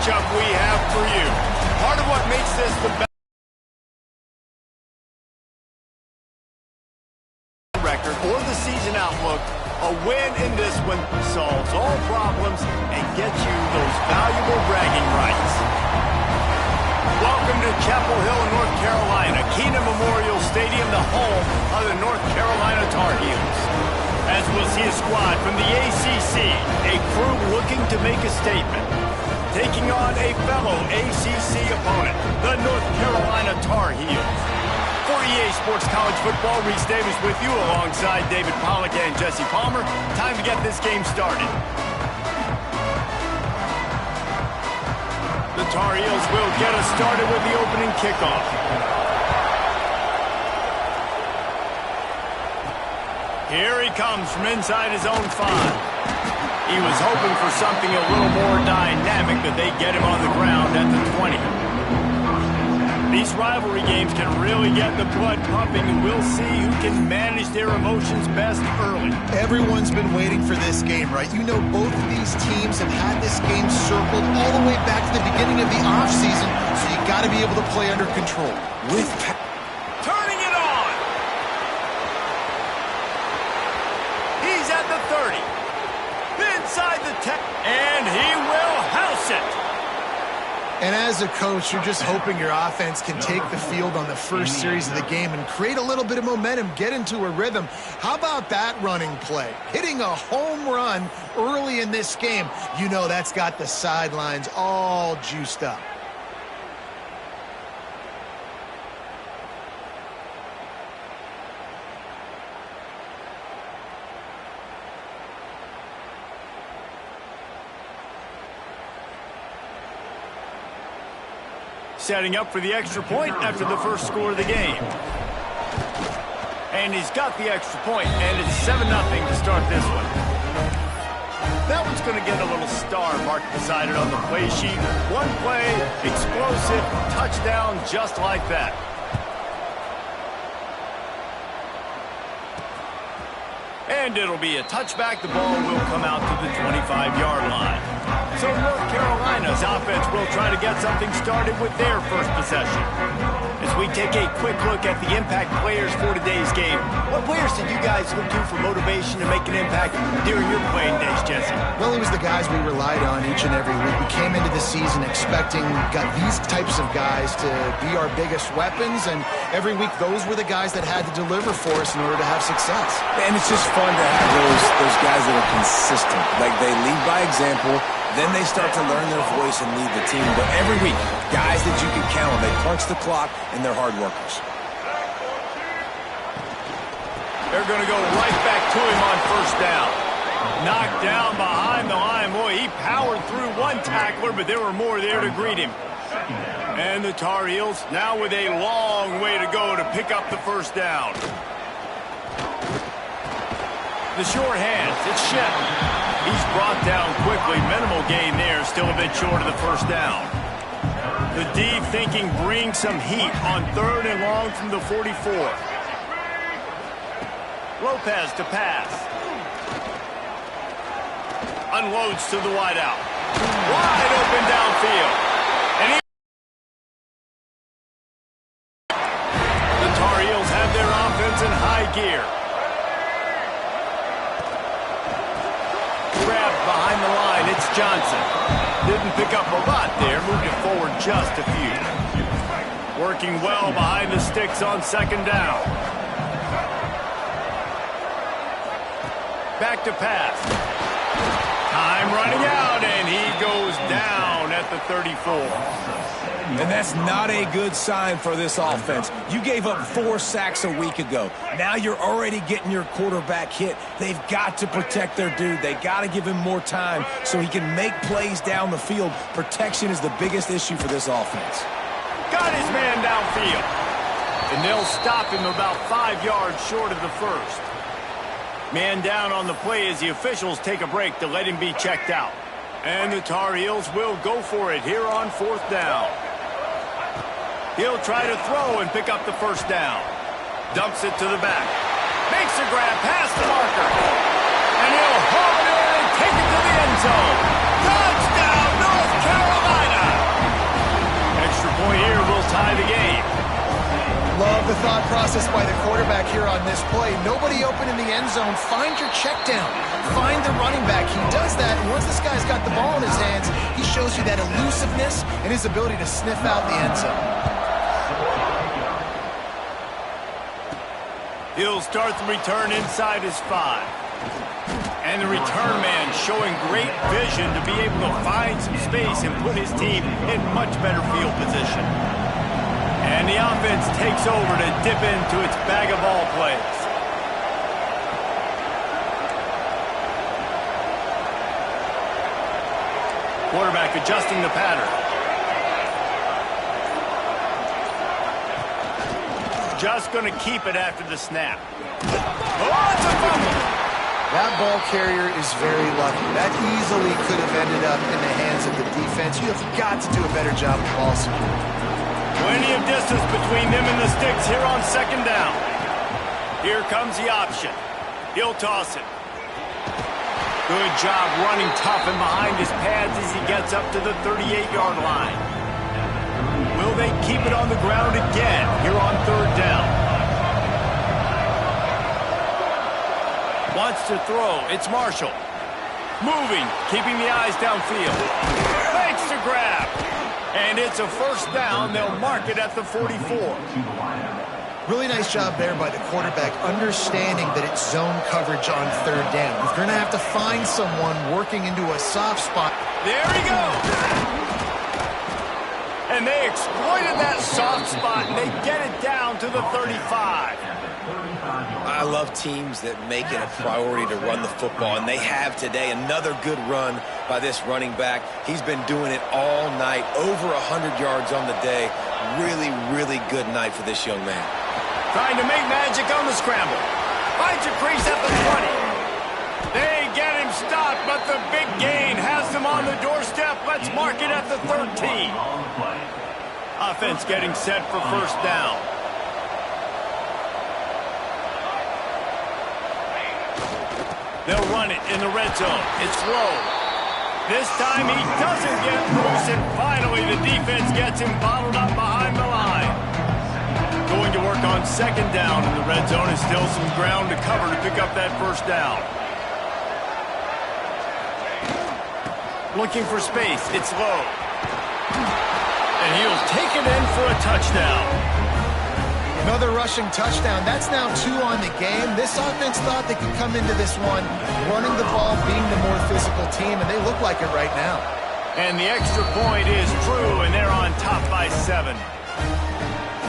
matchup we have for you. Part of what makes this the best record or the season outlook, a win in this one solves all problems and gets you those valuable bragging rights. Welcome to Chapel Hill, North Carolina, Keenan Memorial Stadium, the home of the North Carolina Tar Heels. As we'll see a squad from the ACC, a crew looking to make a statement, taking on a fellow ACC opponent, the North Carolina Tar Heels. For EA Sports College Football, Reese Davis with you alongside David Pollack and Jesse Palmer. Time to get this game started. The Tar Heels will get us started with the opening kickoff. Here he comes from inside his own 5. He was hoping for something a little more dynamic, but they get him on the ground at the 20. These rivalry games can really get the blood pumping, and we'll see who can manage their emotions best early. Everyone's been waiting for this game, right? You know, both of these teams have had this game circled all the way back to the beginning of the offseason, so you got to be able to play under control. Turning it on! He's at the 30. Inside the 10, and he will house it. And as a coach, you're just hoping your offense can take the field on the first series of the game and create a little bit of momentum, get into a rhythm. How about that running play? Hitting a home run early in this game. You know that's got the sidelines all juiced up. Setting up for the extra point after the first score of the game. And he's got the extra point, and it's 7-0 to start this one. That one's going to get a little star mark beside it on the play sheet. One play, explosive, touchdown, just like that. And it'll be a touchback. The ball will come out to the 25-yard line. So North Carolina's offense will try to get something started with their first possession. As we take a quick look at the impact players for today's game, what players did you guys look to for motivation to make an impact during your playing days, Jesse? Well, it was the guys we relied on each and every week. We came into the season expecting these types of guys to be our biggest weapons, and every week those were the guys that had to deliver for us in order to have success. And it's just fun to have those guys that are consistent. Like, they lead by example. Then they start to learn their voice and lead the team. But every week, guys that you can count on, they punch the clock, and they're hard workers. They're going to go right back to him on first down. Knocked down behind the line. Boy, he powered through one tackler, but there were more there to greet him. And the Tar Heels now with a long way to go to pick up the first down. The short hands, it's Shet. He's brought down quickly. Minimal gain there, still a bit short of the first down. The deep thinking brings some heat on 3rd and long from the 44. Lopez to pass. Unloads to the wideout. Wide open downfield. And the Tar Heels have their offense in high gear. Grabbed behind the line, it's Johnson. Didn't pick up a lot there, moved it forward just a few. Working well behind the sticks on 2nd down. Back to pass. Time running out, and he goes down at the 34. And that's not a good sign for this offense. You gave up 4 sacks a week ago. Now you're already getting your quarterback hit. They've got to protect their dude. They got to give him more time so he can make plays down the field. Protection is the biggest issue for this offense. Got his man downfield. And they'll stop him about 5 yards short of the first. Man down on the play as the officials take a break to let him be checked out. And the Tar Heels will go for it here on 4th down. He'll try to throw and pick up the first down. Dumps it to the back. Makes a grab past the marker. And he'll haul it in and take it to the end zone. Touchdown, North Carolina! point here will tie the game. Love the thought process by the quarterback here on this play. Nobody open in the end zone. Find your check down. Find the running back. He does that, and once this guy's got the ball in his hands, he shows you that elusiveness and his ability to sniff out the end zone. He'll start the return inside his 5. And the return man showing great vision to be able to find some space and put his team in much better field position. And the offense takes over to dip into its bag of ball plays. Quarterback adjusting the pattern. Just going to keep it after the snap. Oh, it's a fumble. That ball carrier is very lucky. That easily could have ended up in the hands of the defense. You have got to do a better job of ball security. Plenty of distance between them and the sticks here on second down. Here comes the option. He'll toss it. Good job running tough and behind his pads as he gets up to the 38-yard line. Will they keep it on the ground again here on third down? Wants to throw. It's Marshall. Moving, keeping the eyes downfield. Fakes to grab. And it's a first down. They'll mark it at the 44. Really nice job there by the quarterback, understanding that it's zone coverage on third down. If you're going to have to find someone working into a soft spot. There he goes. And they exploited that soft spot, and they get it down to the 35. I love teams that make it a priority to run the football, and they have today. Another good run by this running back. He's been doing it all night, over 100 yards on the day. Really, really good night for this young man. Trying to make magic on the scramble. Finds a crease at the 20. They get him stopped, but the big gain has them on the doorstep. Let's mark it at the 13. Offense getting set for first down. They'll run it in the red zone. It's low. This time he doesn't get loose, and finally the defense gets him bottled up behind the line. Going to work on second down in the red zone, and still some ground to cover to pick up that first down. Looking for space. It's low. And he'll take it in for a touchdown. Another rushing touchdown. That's now 2 on the game. This offense thought they could come into this one running the ball, being the more physical team, and they look like it right now. And the extra point is true, and they're on top by 7.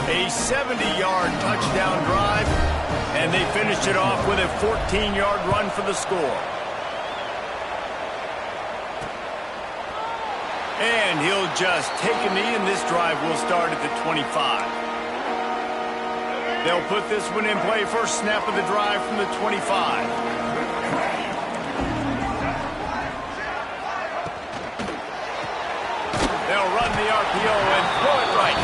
A 70-yard touchdown drive, and they finished it off with a 14-yard run for the score. And he'll just take a knee, and this drive will start at the 25. They'll put this one in play. First snap of the drive from the 25. They'll run the RPO and throw it right.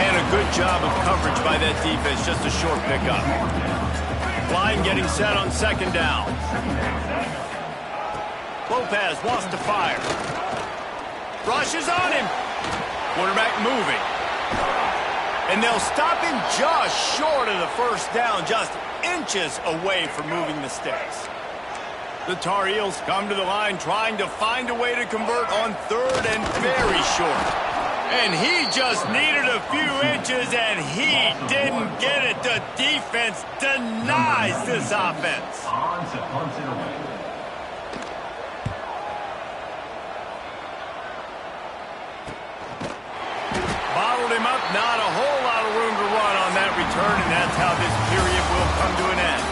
And a good job of coverage by that defense. Just a short pickup. Line getting set on second down. Lopez wants to fire. Rush is on him. Quarterback moving. And they'll stop him just short of the first down, just inches away from moving the sticks. The Tar Heels come to the line trying to find a way to convert on third and very short. And he just needed a few inches, and he didn't get it. The defense denies this offense. Bottled him up, not a whole lot of room to run on that return, and that's how this period will come to an end.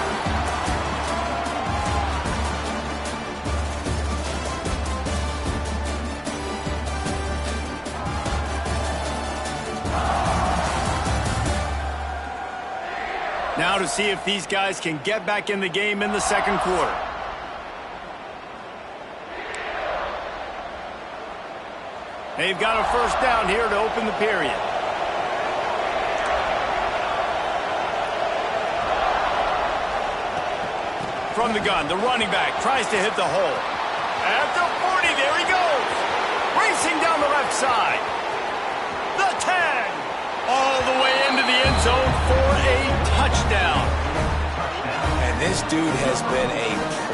Now to see if these guys can get back in the game in the second quarter. They've got a first down here to open the period. From the gun, the running back tries to hit the hole. At the 40, there he goes. Racing down the left side. The 10. end zone for a touchdown. And this dude has been a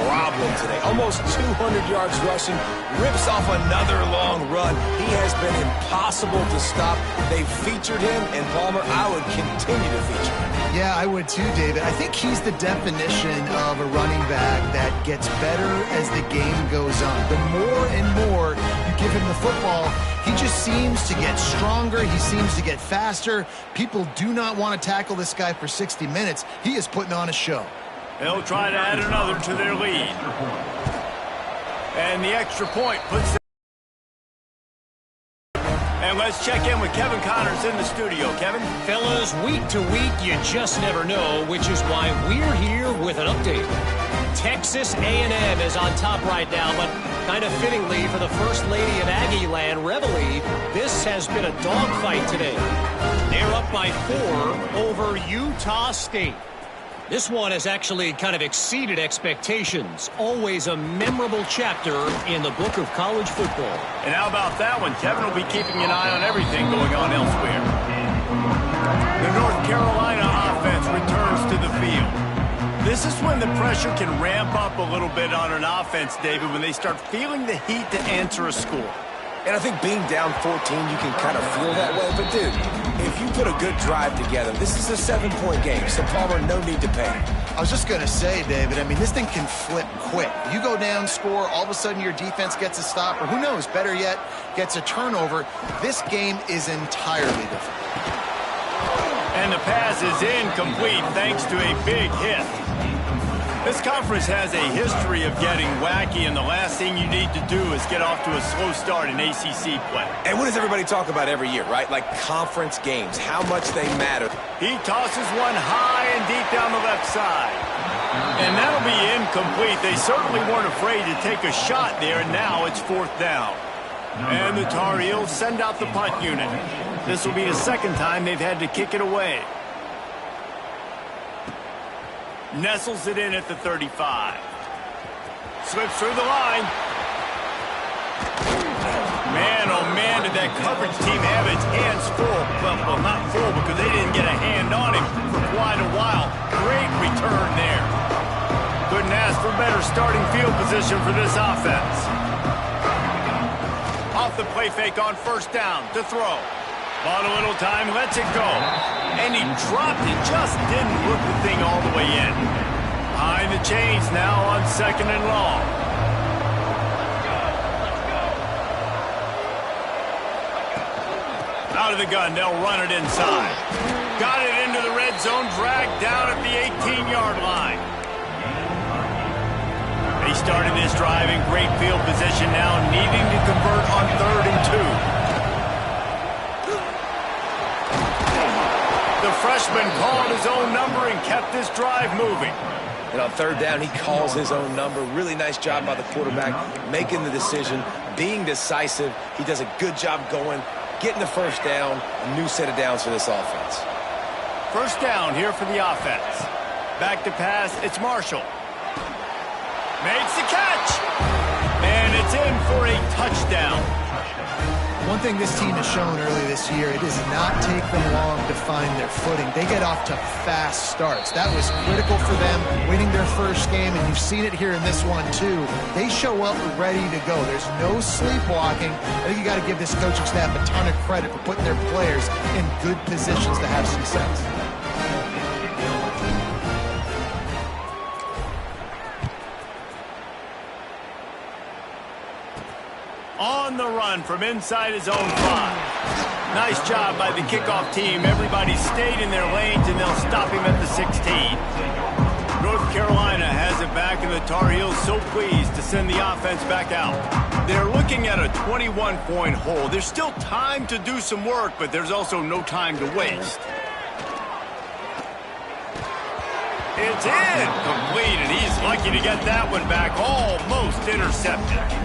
problem today. Almost 200 yards rushing, rips off another long run. He has been impossible to stop. They've featured him, and Palmer, I would continue to feature him. Yeah, I would too, David. I think he's the definition of a running back that gets better as the game goes on. The more and more you give him the football, he just seems to get stronger. He seems to get faster. People do not want to tackle this guy for 60 minutes. He is putting on a show. They'll try to add another to their lead. And the extra point puts them. And let's check in with Kevin Connors in the studio. Kevin? Fellas, week to week, you just never know, which is why we're here with an update. Texas A&M is on top right now, but kind of fittingly for the First Lady of Aggie Land, Reveille, this has been a dogfight today. They're up by 4 over Utah State. This one has actually kind of exceeded expectations. Always a memorable chapter in the book of college football. And how about that one? Kevin will be keeping an eye on everything going on elsewhere. The North Carolina offense returns to the field. This is when the pressure can ramp up a little bit on an offense, David, when they start feeling the heat to answer a score. And I think being down 14, you can kind of feel that way. But, dude, if you put a good drive together, this is a 7-point game, so Palmer, no need to panic. I was just going to say, David, I mean, this thing can flip quick. You go down, score, all of a sudden your defense gets a stop, or who knows, better yet, gets a turnover. This game is entirely different. And the pass is incomplete thanks to a big hit. This conference has a history of getting wacky, and the last thing you need to do is get off to a slow start in ACC play. And what does everybody talk about every year, right? Like conference games, how much they matter. He tosses one high and deep down the left side. And that'll be incomplete. They certainly weren't afraid to take a shot there, and now it's 4th down. And the Tar Heels send out the punt unit. This will be the second time they've had to kick it away. Nestles it in at the 35. Slips through the line. Man, oh man, did that coverage team have its hands full. Well, not full because they didn't get a hand on him for quite a while. Great return there. Couldn't ask for better starting field position for this offense. Off the play fake on 1st down to throw. Bought a little time, lets it go. And he dropped it, just didn't look the thing all the way in. Behind the chains now on 2nd and long. Out of the gun, they'll run it inside. Got it into the red zone, dragged down at the 18-yard line. They started this drive in great field position now, needing to convert on 3rd and 2. The freshman called his own number and kept this drive moving. And on 3rd down, he calls his own number. Really nice job by the quarterback, making the decision, being decisive. He does a good job going, getting the 1st down, a new set of downs for this offense. 1st down here for the offense. Back to pass, it's Marshall. Makes the catch. And it's in for a touchdown. One thing this team has shown early this year, it does not take them long to find their footing. They get off to fast starts. That was critical for them, winning their 1st game, and you've seen it here in this one too. They show up ready to go. There's no sleepwalking. I think you got to give this coaching staff a ton of credit for putting their players in good positions to have success. On the run from inside his own 5. Nice job by the kickoff team. Everybody stayed in their lanes, and they'll stop him at the 16. North Carolina has it back, and the Tar Heels so pleased to send the offense back out. They're looking at a 21-point hole. There's still time to do some work, but there's also no time to waste. It's incomplete, and he's lucky to get that one back. Almost intercepted.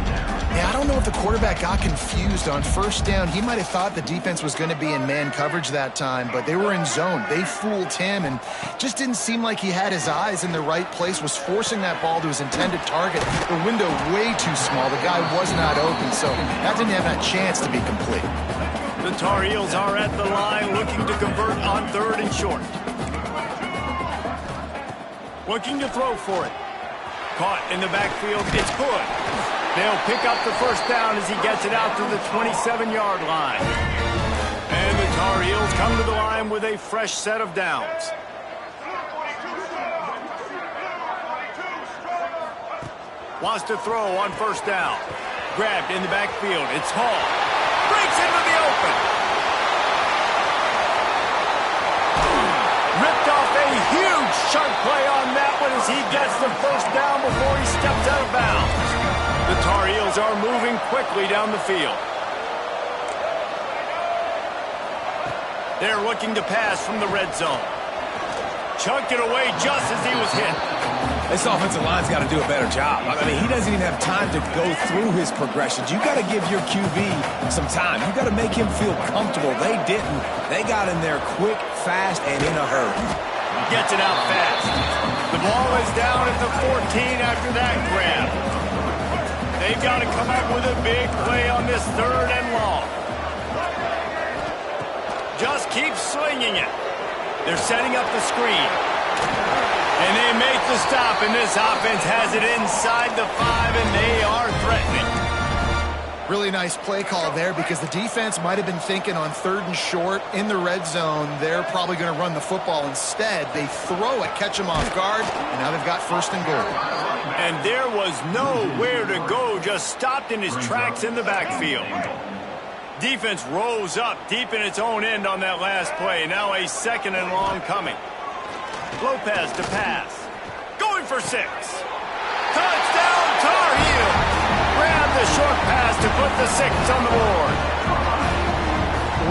Yeah, I don't know if the quarterback got confused on 1st down. He might have thought the defense was going to be in man coverage that time, but they were in zone. They fooled him, and just didn't seem like he had his eyes in the right place, was forcing that ball to his intended target. The window way too small. The guy was not open, so that didn't have a chance to be complete. The Tar Heels are at the line looking to convert on 3rd and short. Looking to throw for it. Caught in the backfield. It's good. They'll pick up the first down as he gets it out to the 27-yard line. And the Tar Heels come to the line with a fresh set of downs. Wants to throw on 1st down. Grabbed in the backfield. It's Hall. Breaks into the open. Ripped off a huge sharp play on that one as he gets the first down before he steps out of bounds. The Tar Heels are moving quickly down the field. They're looking to pass from the red zone. Chucked it away just as he was hit. This offensive line's got to do a better job. I mean, he doesn't even have time to go through his progressions. You got to give your QB some time. You got to make him feel comfortable. They didn't. They got in there quick, fast, and in a hurry. Gets it out fast. The ball is down at the 14 after that grab. They've got to come up with a big play on this 3rd and long. Just keep slinging it. They're setting up the screen. And they make the stop, and this offense has it inside the 5, and they are threatening. Really nice play call there because the defense might have been thinking on 3rd and short in the red zone. They're probably going to run the football instead. They throw it, catch them off guard, and now they've got 1st and goal. And there was nowhere to go, just stopped in his tracks in the backfield. Defense rose up deep in its own end on that last play. Now a 2nd and long coming. Lopez to pass. Going for 6. Touchdown, Tar Heels. Grab the short pass to put the 6 on the board.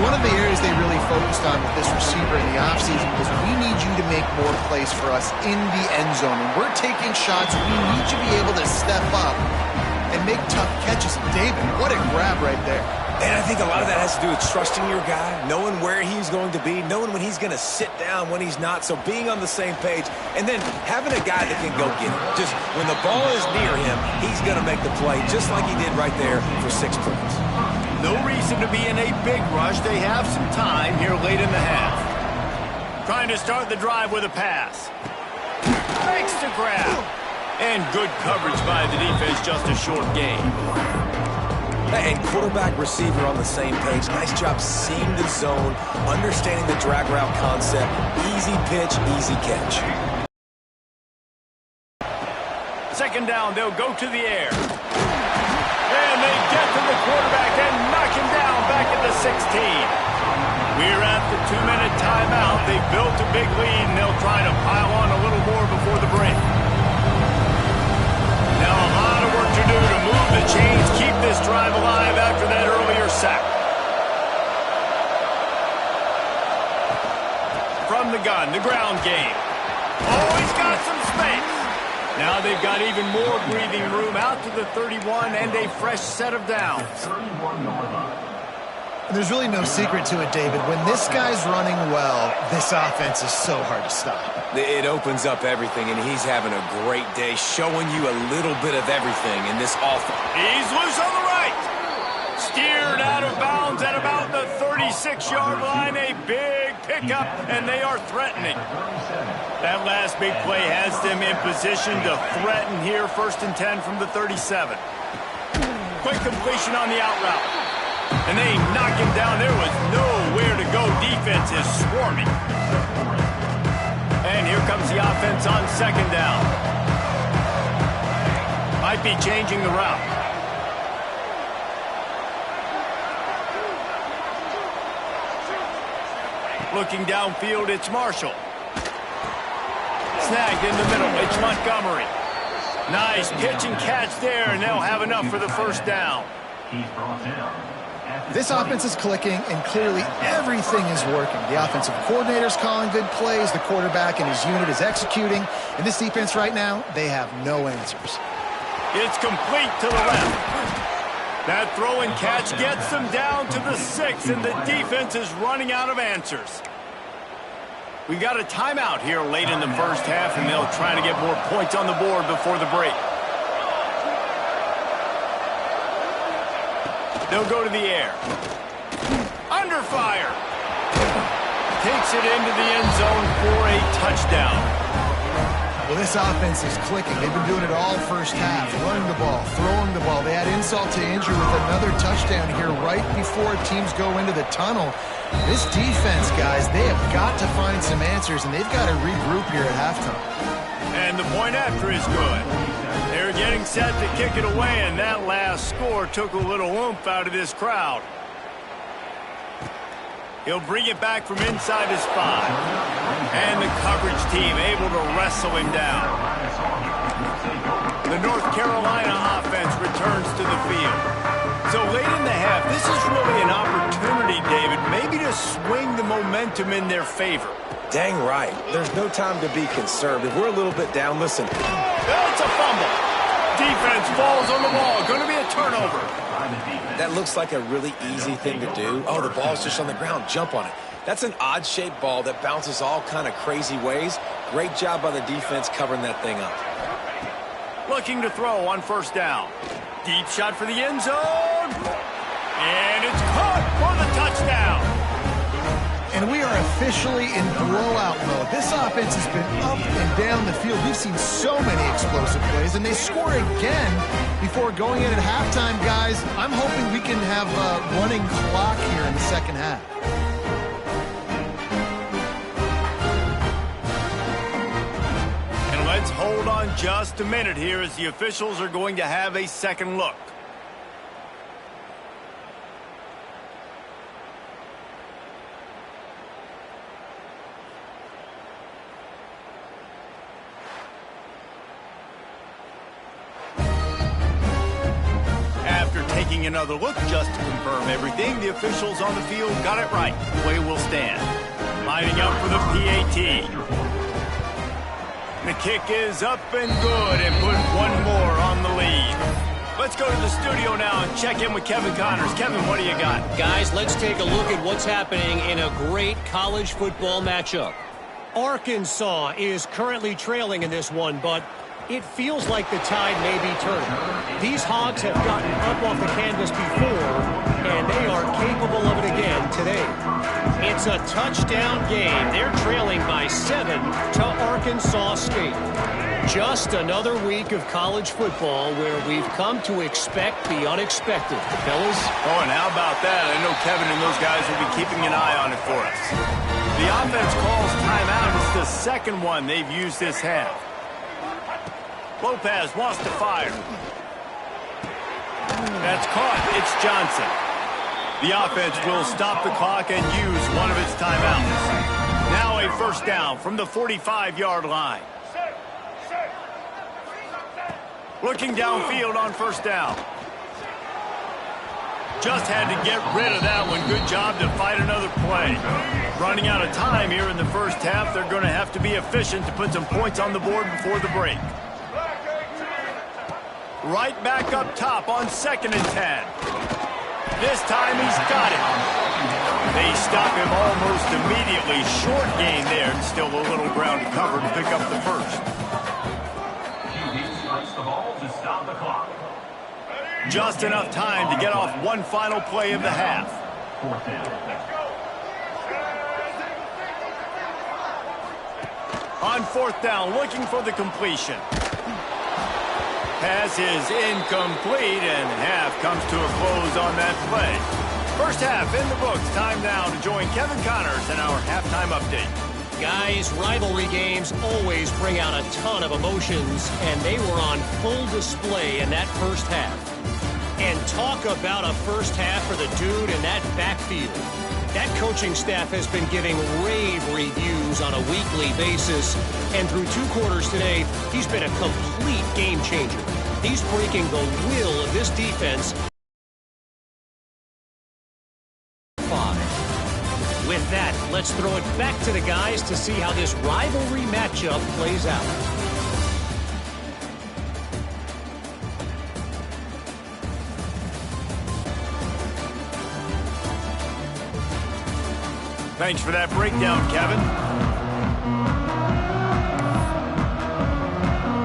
One of the areas they really focused on with this receiver in the offseason was we need you to make more plays for us in the end zone. When we're taking shots, we need you to be able to step up and make tough catches. David, what a grab right there. And I think a lot of that has to do with trusting your guy, knowing where he's going to be, knowing when he's going to sit down, when he's not, so being on the same page, and then having a guy that can go get it. Just when the ball is near him, he's going to make the play, just like he did right there for 6 points. No reason to be in a big rush. They have some time here late in the half. Trying to start the drive with a pass. Makes the grab. And good coverage by the defense, just a short gain. And quarterback, receiver on the same page. Nice job seeing the zone, understanding the drag route concept. Easy pitch, easy catch. 2nd down, they'll go to the air. And they get to the quarterback and knock him down back at the 16. We're at the 2-minute timeout. They built a big lead, and they'll try to pile on a little more before the break. Now a lot of work to do to move the chains, keep this drive alive after that earlier sack. From the gun, the ground game. Oh, he's got some space. Now they've got even more breathing room out to the 31 and a fresh set of downs. There's really no secret to it, David. When this guy's running well, this offense is so hard to stop. It opens up everything, and he's having a great day, showing you a little bit of everything in this offense. He's loose on the right. Steered out of bounds at about the 36-yard line. A big pickup, and they are threatening. That last big play has them in position to threaten here. 1st and 10 from the 37. Quick completion on the out route. And they knock him down. There was nowhere to go. Defense is swarming. And here comes the offense on 2nd down. Might be changing the route. Looking downfield, it's Marshall. Snagged in the middle, it's Montgomery. Nice pitch and catch there, and they'll have enough for the 1st down. This offense is clicking, and clearly everything is working. The offensive coordinator's calling good plays. The quarterback and his unit is executing. And this defense right now, they have no answers. It's complete to the left. That throw and catch gets them down to the 6, and the defense is running out of answers. We've got a timeout here late in the 1st half, and they'll try to get more points on the board before the break. They'll go to the air. under fire. Takes it into the end zone for a touchdown. Well, this offense is clicking. They've been doing it all first half, running the ball, throwing the ball. They add insult to injury with another touchdown here right before teams go into the tunnel. This defense, guys, they have got to find some answers, and they've got to regroup here at halftime. And the point after is good. They're getting set to kick it away, and that last score took a little oomph out of this crowd. He'll bring it back from inside his 5. And the coverage team able to wrestle him down. The North Carolina offense returns to the field. So late in the half, this is really an opportunity, David, maybe to swing the momentum in their favor. Dang right. There's no time to be conservative. We're a little bit down. Listen. It's a fumble. Defense falls on the ball. Going to be a turnover. That looks like a really easy thing to do. Oh, the ball's just on the ground. Jump on it. That's an odd-shaped ball that bounces all kind of crazy ways. Great job by the defense covering that thing up. Looking to throw on first down. Deep shot for the end zone. And it's caught for the touchdown. And we are officially in blowout mode. This offense has been up and down the field. We've seen so many explosive plays, and they score again before going in at halftime, guys. I'm hoping we can have a running clock here in the second half. And let's hold on just a minute here as the officials are going to have a second look. Taking another look just to confirm everything, the officials on the field got it right. Play will stand. Lining up for the PAT. The kick is up and good and put one more on the lead. Let's go to the studio now and check in with Kevin Connors. Kevin, what do you got? Guys, let's take a look at what's happening in a great college football matchup. Arkansas is currently trailing in this one, but it feels like the tide may be turning. These Hogs have gotten up off the canvas before, and they are capable of it again today. It's a touchdown game. They're trailing by 7 to Arkansas State. Just another week of college football where we've come to expect the unexpected. Fellas? Oh, and how about that? I know Kevin and those guys will be keeping an eye on it for us. The offense calls timeout. It's the second one they've used this half. Lopez wants to fire. That's caught. It's Johnson. The offense will stop the clock and use one of its timeouts. Now a first down from the 45-yard line. Looking downfield on first down. Just had to get rid of that one. Good job to fight another play. Running out of time here in the first half. They're going to have to be efficient to put some points on the board before the break. Right back up top on 2nd and 10. This time he's got it. They stop him almost immediately. Short gain there. Still a little ground to cover to pick up the first. Just enough time to get off one final play of the half. On fourth down, looking for the completion. Pass is incomplete, and half comes to a close on that play. First half in the books. Time now to join Kevin Connors in our halftime update. Guys, rivalry games always bring out a ton of emotions, and they were on full display in that first half. And talk about a first half for the dude in that backfield. That coaching staff has been giving rave reviews on a weekly basis, and through 2 quarters today, he's been a complete game changer. He's breaking the will of this defense. 5. With that, let's throw it back to the guys to see how this rivalry matchup plays out. Thanks for that breakdown, Kevin.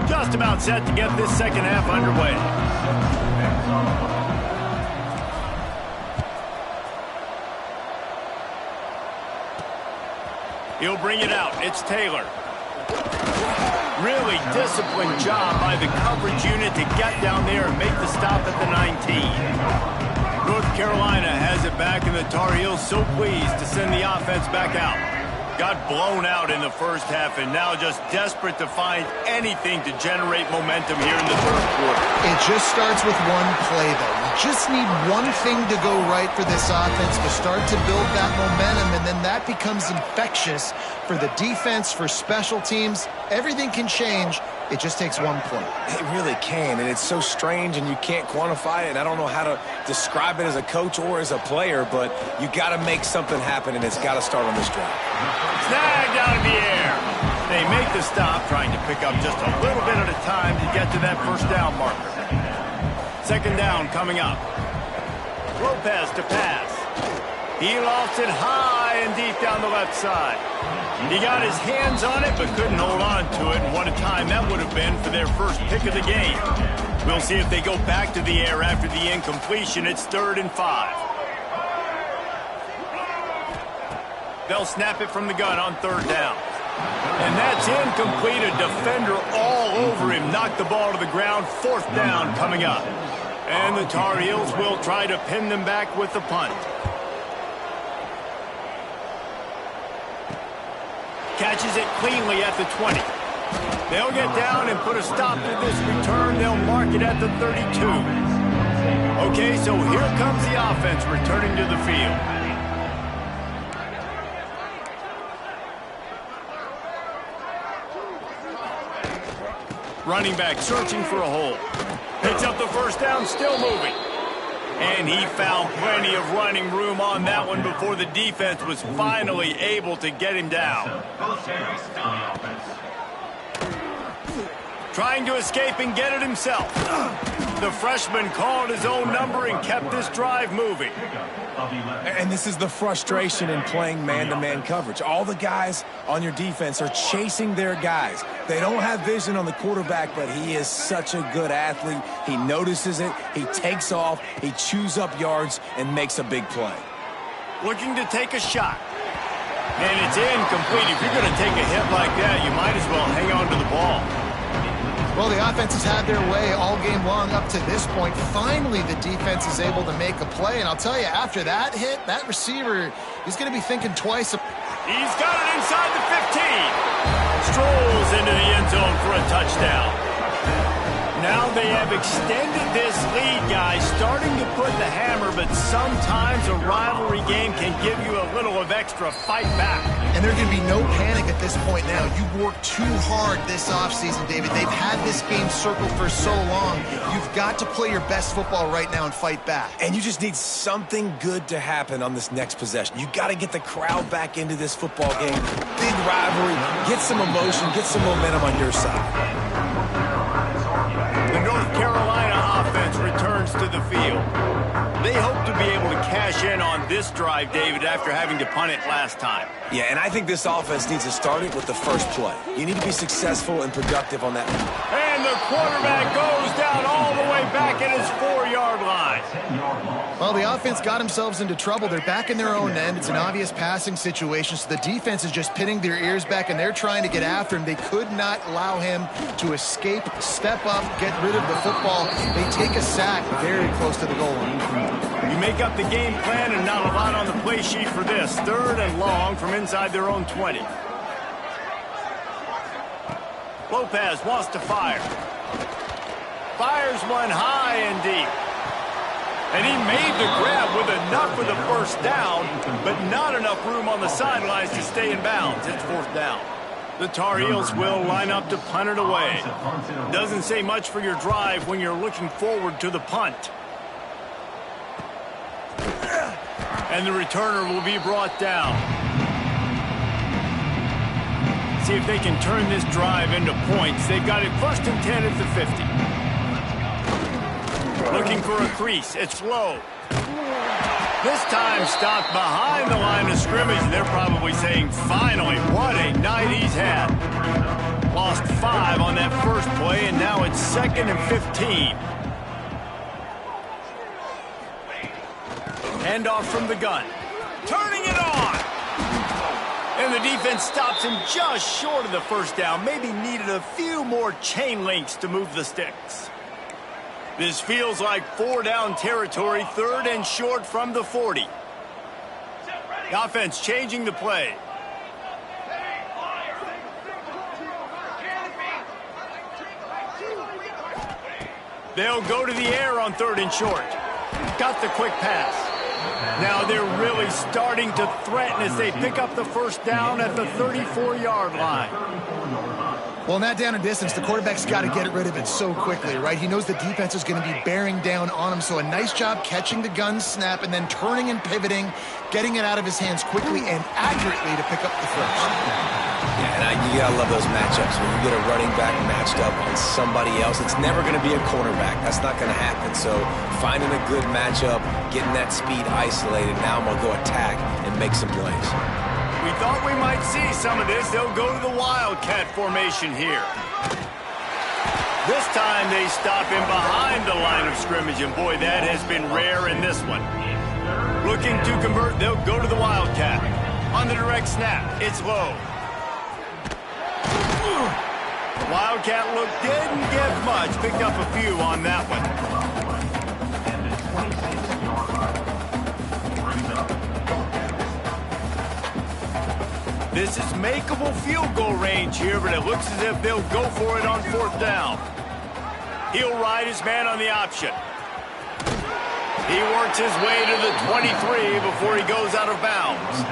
Just about set to get this second half underway. He'll bring it out. It's Taylor. Really disciplined job by the coverage unit to get down there and make the stop at the 19. North Carolina has it back, and the Tar Heels so pleased to send the offense back out. Got blown out in the first half, and now just desperate to find anything to generate momentum here in the third quarter. It just starts with one play, though. You just need one thing to go right for this offense to start to build that momentum, and then that becomes infectious for the defense, for special teams. Everything can change. It just takes one play. It really can, and it's so strange, and you can't quantify it. I don't know how to describe it as a coach or as a player, but you got to make something happen, and it's got to start on this drive. Snagged out of the air. They make the stop, trying to pick up just a little bit at a time to get to that first down marker. Second down coming up. Lopez to pass. He lost it high and deep down the left side. He got his hands on it, but couldn't hold on to it. And what a time that would have been for their first pick of the game. We'll see if they go back to the air after the incompletion. It's 3rd and 5. They'll snap it from the gun on 3rd down. And that's incomplete. A defender all over him. Knocked the ball to the ground. 4th down coming up. And the Tar Heels will try to pin them back with the punt. Catches it cleanly at the 20. They'll get down and put a stop to this return. They'll mark it at the 32. Okay, so here comes the offense returning to the field. Running back searching for a hole. Picks up the first down, still moving. And he found plenty of running room on that one before the defense was finally able to get him down. Trying to escape and get it himself. The freshman called his own number and kept this drive moving. And this is the frustration in playing man-to-man coverage. All the guys on your defense are chasing their guys. They don't have vision on the quarterback, but he is such a good athlete. He notices it, he takes off, he chews up yards, and makes a big play. Looking to take a shot. And it's incomplete. If you're going to take a hit like that, you might as well hang on to the ball. Well, the offense has had their way all game long up to this point. Finally, the defense is able to make a play. And I'll tell you, after that hit, that receiver, he's going to be thinking twice. He's got it inside the 15. Strolls into the end zone for a touchdown. Now they have extended this lead, guys, starting to put the hammer, but sometimes a rivalry game can give you a little of extra fight back. And there can be no panic at this point now. You've worked too hard this offseason, David. They've had this game circled for so long. You've got to play your best football right now and fight back. And you just need something good to happen on this next possession. You got to get the crowd back into this football game. Big rivalry. Get some emotion. Get some momentum on your side. The North Carolina offense returns to the field. They hope to be able to cash in on this drive, David, after having to punt it last time. Yeah, and I think this offense needs to start it with the first play. You need to be successful and productive on that. And the quarterback goes down all the way back at his 4-yard line. Well, the offense got themselves into trouble. They're back in their own end. It's an obvious passing situation, so the defense is just pinning their ears back, and they're trying to get after him. They could not allow him to escape, step up, get rid of the football. They take a sack very close to the goal line. You make up the game plan and not a lot on the play sheet for this. 3rd and long from inside their own 20. Lopez wants to fire. Fires one high and deep. And he made the grab with enough for the first down, but not enough room on the sidelines to stay in bounds. It's 4th down. The Tar Heels will line up to punt it away. Doesn't say much for your drive when you're looking forward to the punt. And the returner will be brought down. See if they can turn this drive into points. They've got it 1st and 10 at the 50. Looking for a crease. It's low. This time stopped behind the line of scrimmage. They're probably saying, finally, what a night he's had. Lost 5 on that first play, and now it's 2nd and 15. Handoff from the gun. Turning it on. And the defense stops him just short of the first down. Maybe needed a few more chain links to move the sticks. This feels like 4-down territory, 3rd and short from the 40. The offense changing the play. They'll go to the air on 3rd and short. Got the quick pass. Now they're really starting to threaten as they pick up the first down at the 34-yard line. Well, in that down and distance, the quarterback's got to get rid of it so quickly, right? He knows the defense is going to be bearing down on him, so a nice job catching the gun snap and then turning and pivoting, getting it out of his hands quickly and accurately to pick up the first. Yeah, and you gotta love those matchups. When you get a running back matched up on somebody else, it's never going to be a cornerback. That's not going to happen. So finding a good matchup, getting that speed isolated, now I'm going to go attack and make some plays. We thought we might see some of this. They'll go to the Wildcat formation here. This time they stop him behind the line of scrimmage, and boy, that has been rare in this one. Looking to convert, they'll go to the Wildcat. On the direct snap, it's low. The Wildcat look didn't get much. Picked up a few on that one. This is makeable field goal range here, but it looks as if they'll go for it on 4th down. He'll ride his man on the option. He works his way to the 23 before he goes out of bounds.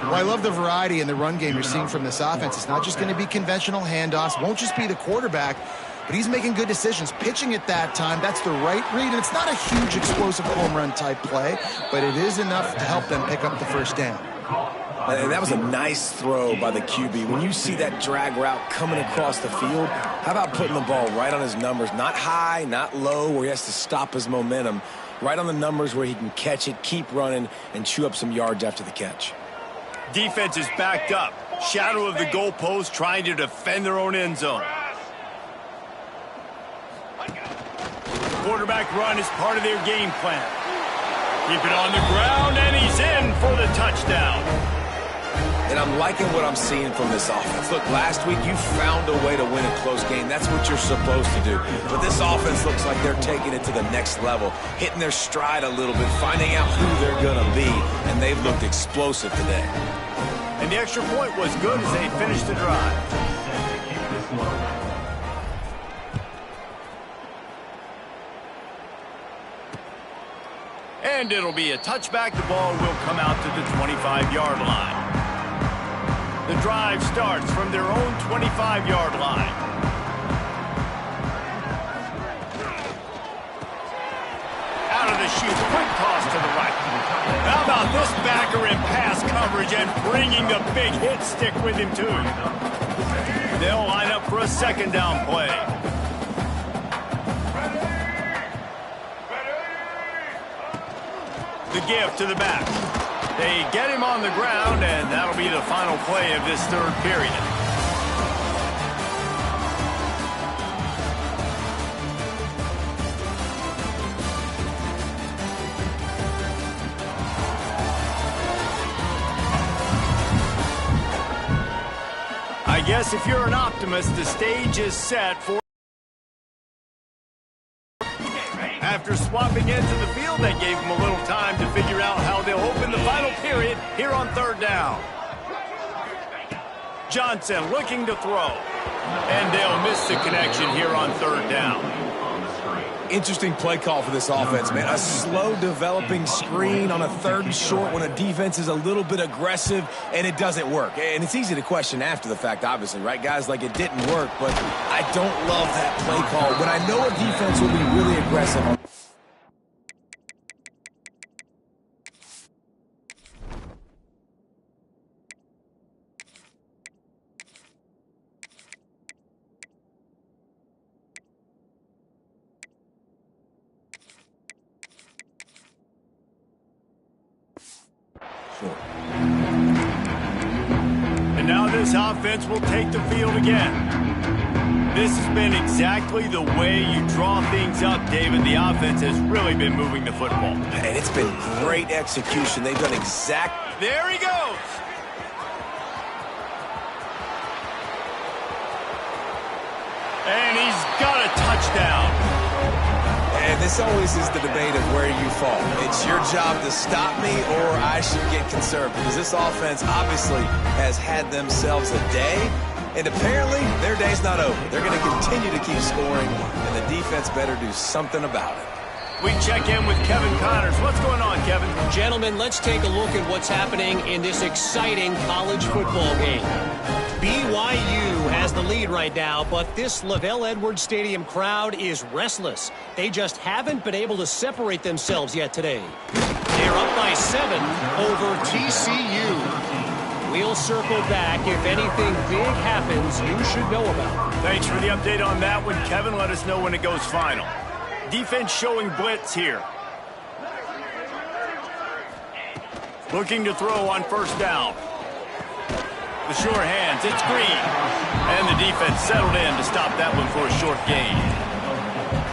Well, I love the variety in the run game you're seeing from this offense. It's not just going to be conventional handoffs. Won't just be the quarterback, but he's making good decisions. Pitching at that time, that's the right read. And it's not a huge explosive home run type play, but it is enough to help them pick up the first down. And that was a nice throw by the QB. When you see that drag route coming across the field, how about putting the ball right on his numbers? Not high, not low, where he has to stop his momentum. Right on the numbers where he can catch it, keep running, and chew up some yards after the catch. Defense is backed up. Shadow of the goalpost, trying to defend their own end zone. Quarterback run is part of their game plan. Keep it on the ground, and he's in for the touchdown. And I'm liking what I'm seeing from this offense. Look, last week you found a way to win a close game. That's what you're supposed to do. But this offense looks like they're taking it to the next level, hitting their stride a little bit, finding out who they're going to be, and they've looked explosive today. And the extra point was good as they finished the drive. And it'll be a touchback. The ball will come out to the 25-yard line. The drive starts from their own 25-yard line. Out of the chute, quick toss to the right. How about this backer in pass coverage and bringing the big hit stick with him too? They'll line up for a 2nd down play. The give to the back. They get him on the ground, and that'll be the final play of this 3rd period. I guess if you're an optimist, the stage is set for... After swapping ends of the field, that gave them a little time to figure out how they'll open the final period here on 3rd down. Johnson looking to throw. And they'll miss the connection here on 3rd down. Interesting play call for this offense, man. A slow developing screen on a 3rd and short when a defense is a little bit aggressive and it doesn't work. And it's easy to question after the fact, obviously, right, guys? Like, it didn't work, but I don't love that play call when I know a defense will be really aggressive. And now this offense will take the field again. This has been exactly the way you draw things up, David. The offense has really been moving the football. And it's been great execution. They've done exact... There he goes. touchdown. And this always is the debate of where you fall. It's your job to stop me or I should get conserved, because this offense obviously has had themselves a day, and apparently their day's not over. They're going to continue to keep scoring, and the defense better do something about it. We check in with Kevin Connors. What's going on, Kevin? Gentlemen, let's take a look at what's happening in this exciting college football game. BYU has the lead right now, but this LaVell Edwards Stadium crowd is restless. They just haven't been able to separate themselves yet today. They're up by 7 over TCU. We'll circle back if anything big happens you should know about. Thanks for the update on that one, Kevin. Let us know when it goes final. Defense showing blitz here. Looking to throw on first down. The sure hands, it's Green. And the defense settled in to stop that one for a short gain.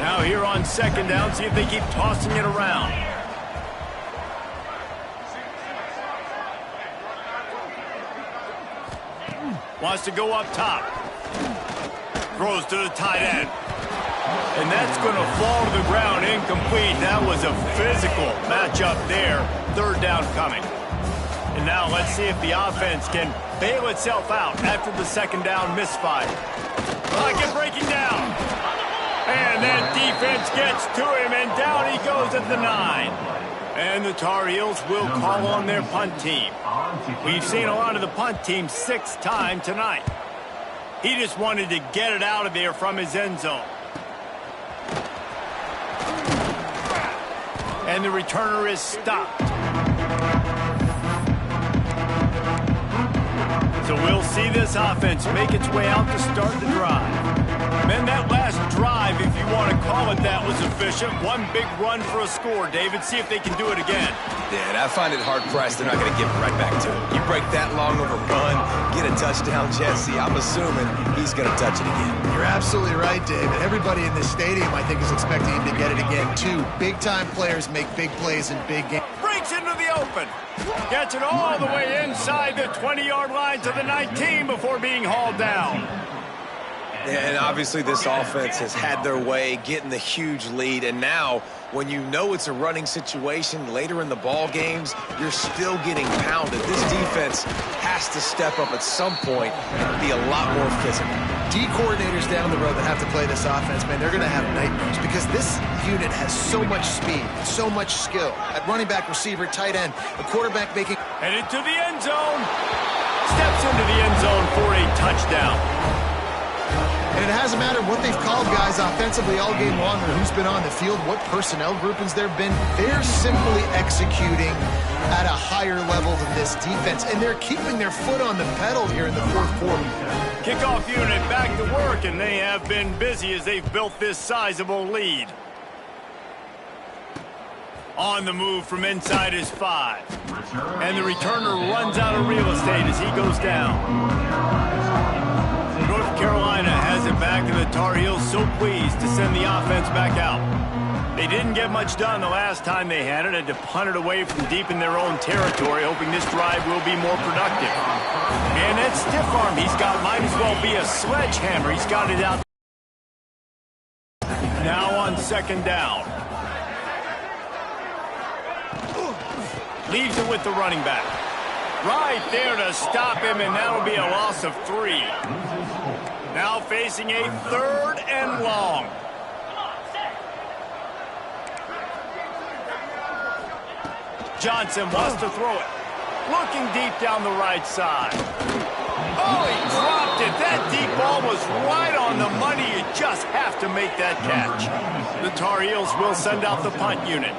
Now here on second down, see if they keep tossing it around. Wants to go up top. Throws to the tight end. And that's going to fall to the ground incomplete. That was a physical matchup there. Third down coming. And now let's see if the offense can bail itself out after the second down misfire. Pocket breaking down. And that defense gets to him, and down he goes at the 9. And the Tar Heels will call on their punt team. We've seen a lot of the punt team 6 times tonight. He just wanted to get it out of there from his end zone. And the returner is stopped. So we'll see this offense make its way out to start the drive. Man, that last drive, if you want to call it that, was efficient. One big run for a score, David. See if they can do it again. Yeah, and I find it hard-pressed they're not going to give it right back to him. You break that long of a run, get a touchdown, Jesse, I'm assuming he's going to touch it again. You're absolutely right, David. Everybody in this stadium, I think, is expecting him to get it again, too. Big-time players make big plays in big games. Breaks into the open. Gets it all the way inside the 20-yard line to the 19 before being hauled down. And obviously this offense has had their way, getting the huge lead. And now, when you know it's a running situation later in the ball games, you're still getting pounded. This defense has to step up at some point and be a lot more physical. D coordinators down the road that have to play this offense, man, they're going to have nightmares because this unit has so much speed, so much skill. At running back, receiver, tight end, the quarterback making... Headed to the end zone. Steps into the end zone for a touchdown. And it hasn't mattered what they've called guys offensively all game long or who's been on the field, what personnel groupings there have been. They're simply executing at a higher level than this defense, and they're keeping their foot on the pedal here in the fourth quarter. Kickoff unit back to work, and they have been busy as they've built this sizable lead. On the move from inside his 5. And the returner runs out of real estate as he goes down. North Carolina has it back, and the Tar Heels so pleased to send the offense back out. They didn't get much done the last time they had it, and to punt it away from deep in their own territory, hoping this drive will be more productive. And that stiff arm he's got might as well be a sledgehammer. He's got it out. Now on second down. Leaves it with the running back. Right there to stop him, and that'll be a loss of 3. Now facing a 3rd and long. Johnson wants to throw it. Looking deep down the right side. Oh, he dropped it. That deep ball was right on the money. You just have to make that catch. The Tar Heels will send out the punt unit.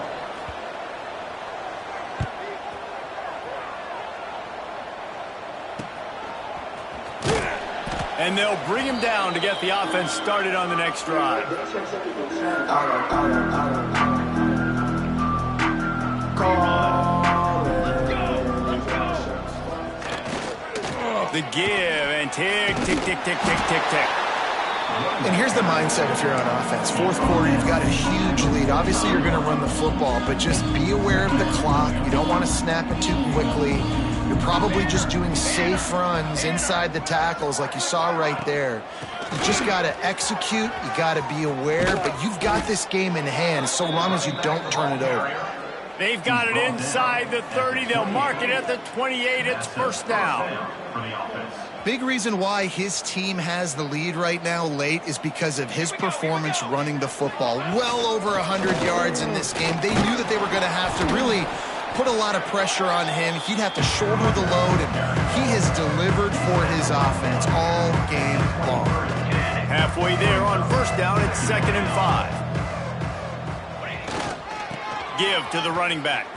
And they'll bring him down to get the offense started on the next drive. The give and tick, tick, tick, tick, tick, tick, tick. And here's the mindset if you're on offense. Fourth quarter, you've got a huge lead. Obviously, you're going to run the football, but just be aware of the clock. You don't want to snap it too quickly. You're probably just doing safe runs inside the tackles like you saw right there. You just got to execute. You got to be aware, but you've got this game in hand so long as you don't turn it over. They've got it inside the 30. They'll mark it at the 28. It's first down. Big reason why his team has the lead right now late is because of his performance running the football. Well over 100 yards in this game. They knew that they were going to have to really put a lot of pressure on him. He'd have to shoulder the load, and he has delivered for his offense all game long. Halfway there on first down, it's 2nd and 5. Give to the running back.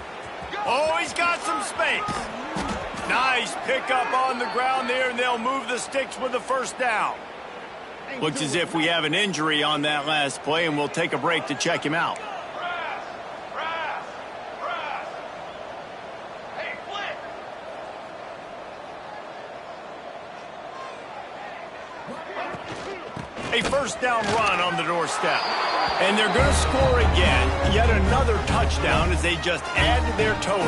Oh, he's got some space. Nice pickup on the ground there, and they'll move the sticks with the first down. Looks as if we have an injury on that last play, and we'll take a break to check him out. A first down run on the doorstep. And they're going to score again. Yet another touchdown as they just add to their total.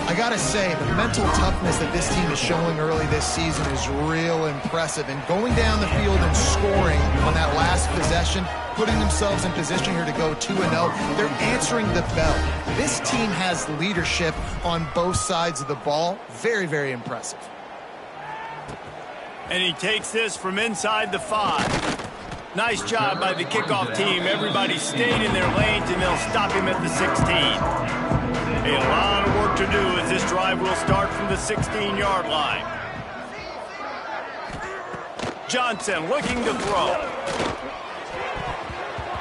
I got to say, the mental toughness that this team is showing early this season is real impressive. And going down the field and scoring on that last possession, putting themselves in position here to go 2-0, they're answering the bell. This team has leadership on both sides of the ball. Very, very impressive. And he takes this from inside the 5. Nice job by the kickoff team. Everybody stayed in their lanes, and they'll stop him at the 16. A lot of work to do as this drive will start from the 16-yard line. Johnson looking to throw.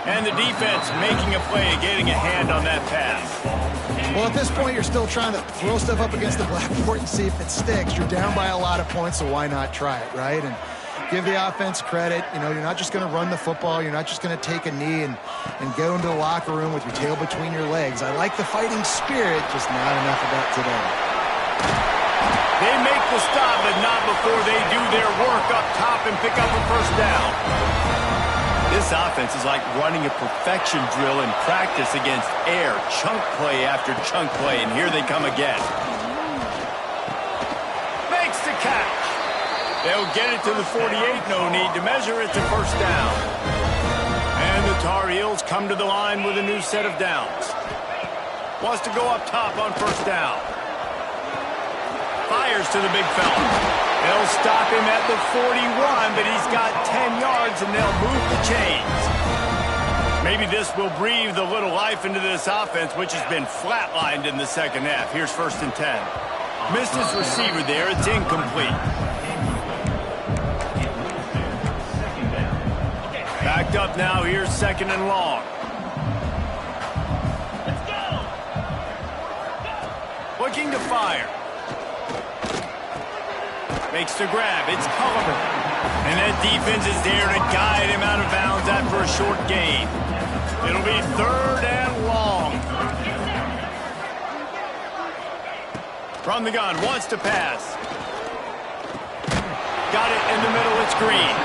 And the defense making a play, getting a hand on that pass. Well, at this point, you're still trying to throw stuff up against the blackboard and see if it sticks. You're down by a lot of points, so why not try it, right? And give the offense credit. You know, you're not just going to run the football. You're not just going to take a knee and go into the locker room with your tail between your legs. I like the fighting spirit, just not enough of that today. They make the stop, but not before they do their work up top and pick up a first down. This offense is like running a perfection drill in practice against air. Chunk play after chunk play, and here they come again. Makes the catch. They'll get it to the 48. No need to measure it to first down. And the Tar Heels come to the line with a new set of downs. Wants to go up top on first down. Fires to the big fella. They'll stop him at the 41, but he's got 10 yards, and they'll move the chains. Maybe this will breathe a little life into this offense, which has been flatlined in the second half. Here's 1st and 10. Missed his receiver there. It's incomplete. Backed up now. Here's 2nd and long. Looking to fire. Makes the grab. It's Culliver. And that defense is there to guide him out of bounds after a short gain. It'll be 3rd and long. From the gun. Wants to pass. Got it in the middle. It's Green.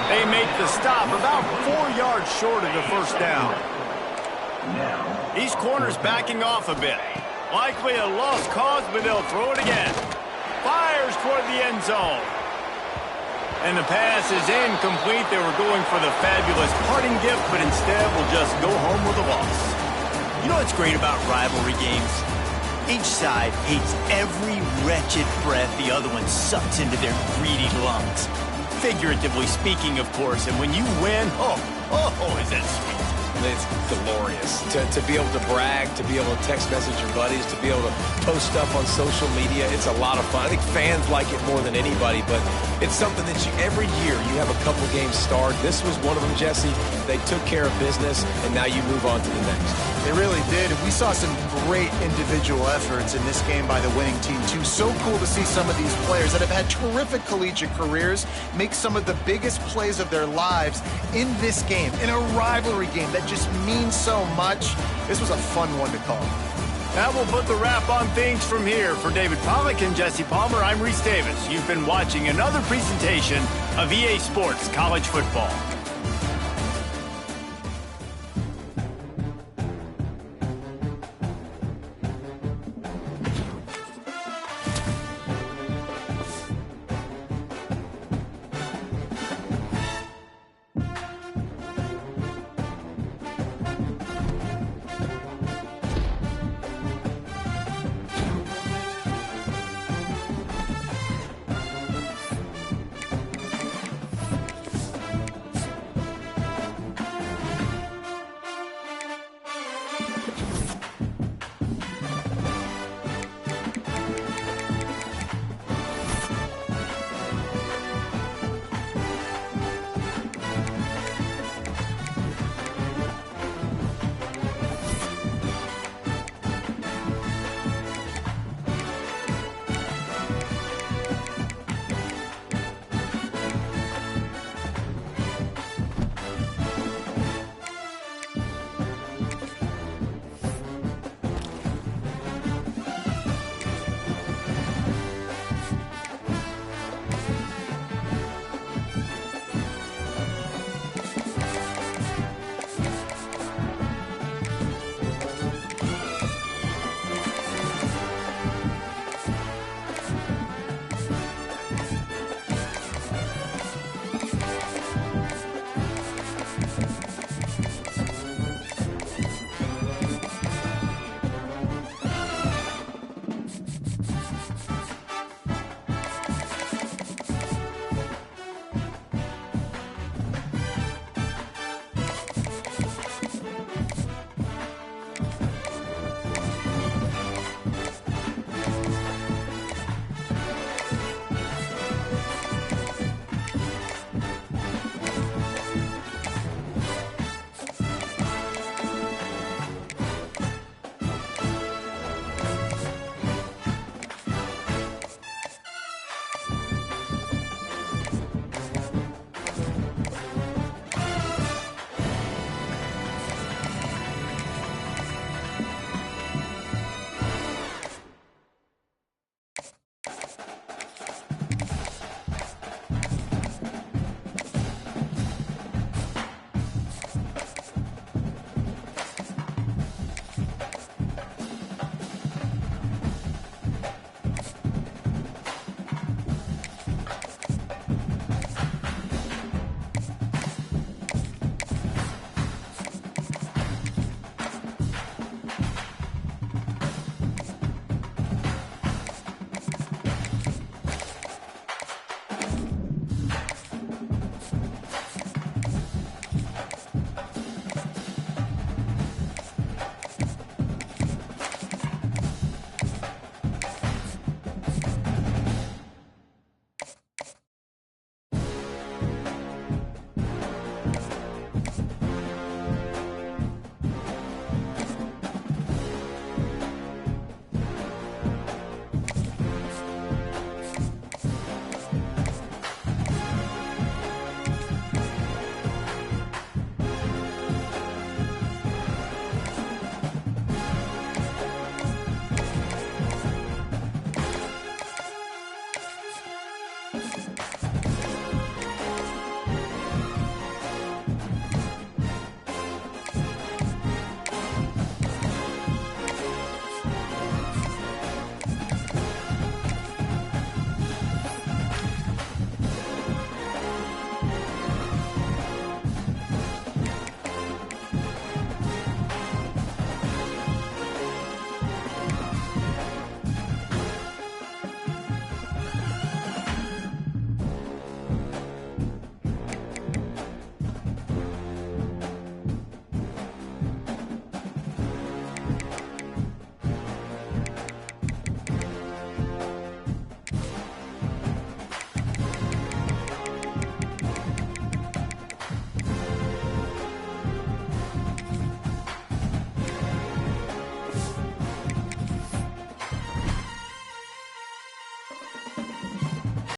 They make the stop about 4 yards short of the first down. These corners backing off a bit. Likely a lost cause, but they'll throw it again. Fires toward the end zone. And the pass is incomplete. They were going for the fabulous parting gift, but instead will just go home with a loss. You know what's great about rivalry games? Each side hates every wretched breath the other one sucks into their greedy lungs. Figuratively speaking, of course. And when you win, oh, is that sweet. It's glorious to be able to brag, to be able to text message your buddies, to be able to post stuff on social media. It's a lot of fun. I think fans like it more than anybody, but it's something that every year you have a couple games start. This was one of them, Jesse. They took care of business, and now you move on to the next. They really did. We saw some great individual efforts in this game by the winning team, too. So cool to see some of these players that have had terrific collegiate careers make some of the biggest plays of their lives in this game, in a rivalry game that just means so much. This was a fun one to call. That will put the wrap on things from here. For David Pollack and Jesse Palmer, I'm Reese Davis. You've been watching another presentation of EA Sports College Football.